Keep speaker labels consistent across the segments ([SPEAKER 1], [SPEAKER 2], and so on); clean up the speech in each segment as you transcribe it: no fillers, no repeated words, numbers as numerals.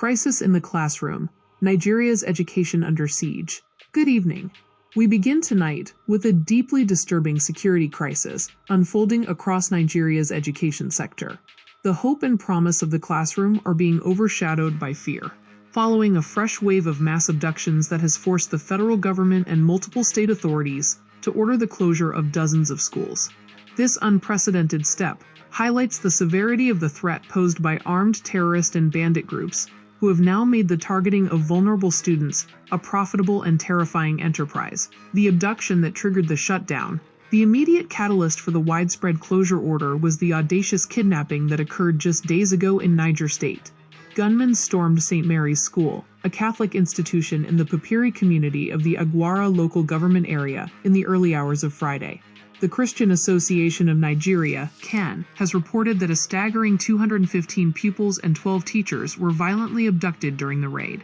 [SPEAKER 1] Crisis in the Classroom, Nigeria's Education Under Siege. Good evening. We begin tonight with a deeply disturbing security crisis unfolding across Nigeria's education sector. The hope and promise of the classroom are being overshadowed by fear, following a fresh wave of mass abductions that has forced the federal government and multiple state authorities to order the closure of dozens of schools. This unprecedented step highlights the severity of the threat posed by armed terrorist and bandit groups who have now made the targeting of vulnerable students a profitable and terrifying enterprise. The abduction that triggered the shutdown, the immediate catalyst for the widespread closure order, was the audacious kidnapping that occurred just days ago in Niger State. Gunmen stormed St. Mary's School, a Catholic institution in the Papiri community of the Agwara local government area, in the early hours of Friday. The Christian Association of Nigeria, CAN, has reported that a staggering 215 pupils and 12 teachers were violently abducted during the raid.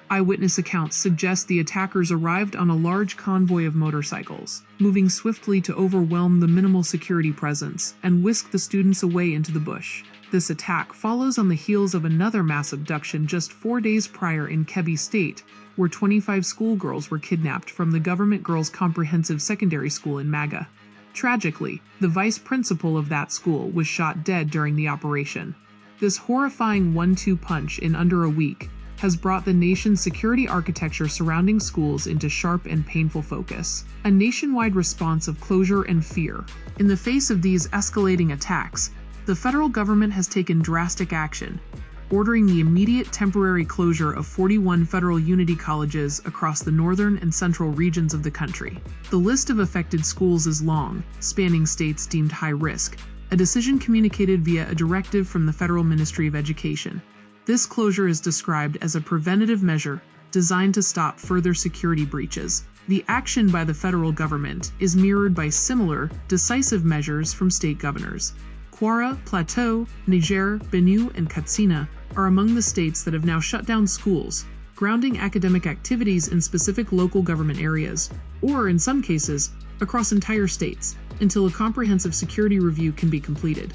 [SPEAKER 1] Eyewitness accounts suggest the attackers arrived on a large convoy of motorcycles, moving swiftly to overwhelm the minimal security presence and whisk the students away into the bush. This attack follows on the heels of another mass abduction just 4 days prior in Kebbi State, where 25 schoolgirls were kidnapped from the Government Girls Comprehensive Secondary School in Maga. Tragically, the vice principal of that school was shot dead during the operation. This horrifying 1-2 punch in under a week has brought the nation's security architecture surrounding schools into sharp and painful focus. A nationwide response of closure and fear. In the face of these escalating attacks, the federal government has taken drastic action, ordering the immediate temporary closure of 41 federal unity colleges across the northern and central regions of the country. The list of affected schools is long, spanning states deemed high risk, a decision communicated via a directive from the Federal Ministry of Education. This closure is described as a preventative measure designed to stop further security breaches. The action by the federal government is mirrored by similar, decisive measures from state governors. Kwara, Plateau, Niger, Benue, and Katsina are among the states that have now shut down schools, grounding academic activities in specific local government areas, or in some cases, across entire states, until a comprehensive security review can be completed.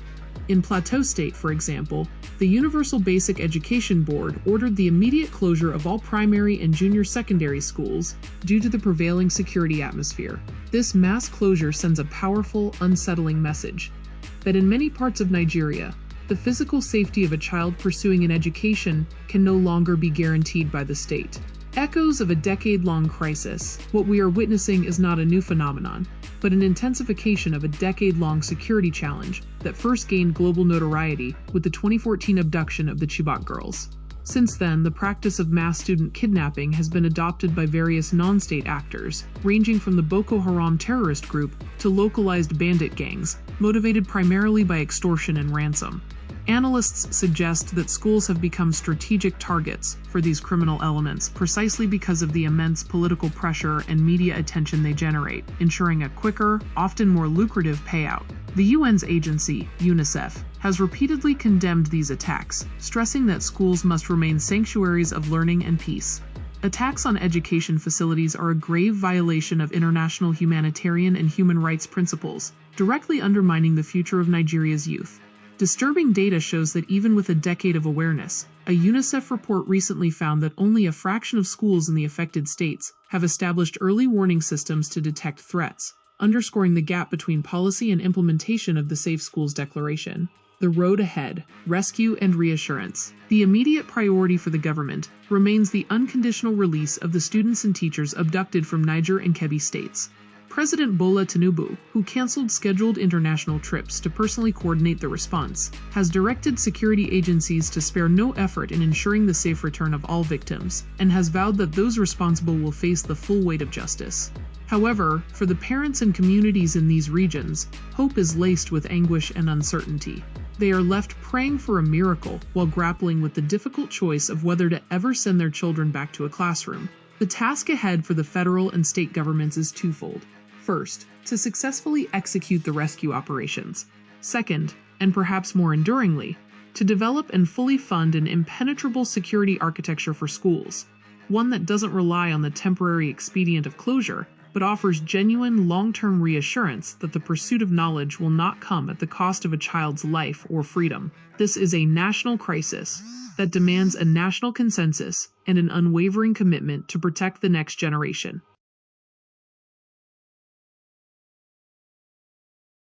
[SPEAKER 1] In Plateau State, for example, the Universal Basic Education Board ordered the immediate closure of all primary and junior secondary schools due to the prevailing security atmosphere. This mass closure sends a powerful, unsettling message that in many parts of Nigeria, the physical safety of a child pursuing an education can no longer be guaranteed by the state. Echoes of a decade-long crisis, what we are witnessing is not a new phenomenon, but an intensification of a decade-long security challenge that first gained global notoriety with the 2014 abduction of the Chibok girls. Since then, the practice of mass student kidnapping has been adopted by various non-state actors, ranging from the Boko Haram terrorist group to localized bandit gangs, motivated primarily by extortion and ransom. Analysts suggest that schools have become strategic targets for these criminal elements precisely because of the immense political pressure and media attention they generate, ensuring a quicker, often more lucrative payout. The UN's agency, UNICEF, has repeatedly condemned these attacks, stressing that schools must remain sanctuaries of learning and peace. Attacks on education facilities are a grave violation of international humanitarian and human rights principles, directly undermining the future of Nigeria's youth. Disturbing data shows that even with a decade of awareness, a UNICEF report recently found that only a fraction of schools in the affected states have established early warning systems to detect threats, underscoring the gap between policy and implementation of the Safe Schools Declaration. The road ahead, rescue and reassurance. The immediate priority for the government remains the unconditional release of the students and teachers abducted from Niger and Kebbi states. President Bola Tinubu, who canceled scheduled international trips to personally coordinate the response, has directed security agencies to spare no effort in ensuring the safe return of all victims, and has vowed that those responsible will face the full weight of justice. However, for the parents and communities in these regions, hope is laced with anguish and uncertainty. They are left praying for a miracle while grappling with the difficult choice of whether to ever send their children back to a classroom. The task ahead for the federal and state governments is twofold. First, to successfully execute the rescue operations. Second, and perhaps more enduringly, to develop and fully fund an impenetrable security architecture for schools, one that doesn't rely on the temporary expedient of closure, but offers genuine long-term reassurance that the pursuit of knowledge will not come at the cost of a child's life or freedom. This is a national crisis, that demands a national consensus and an unwavering commitment to protect the next generation.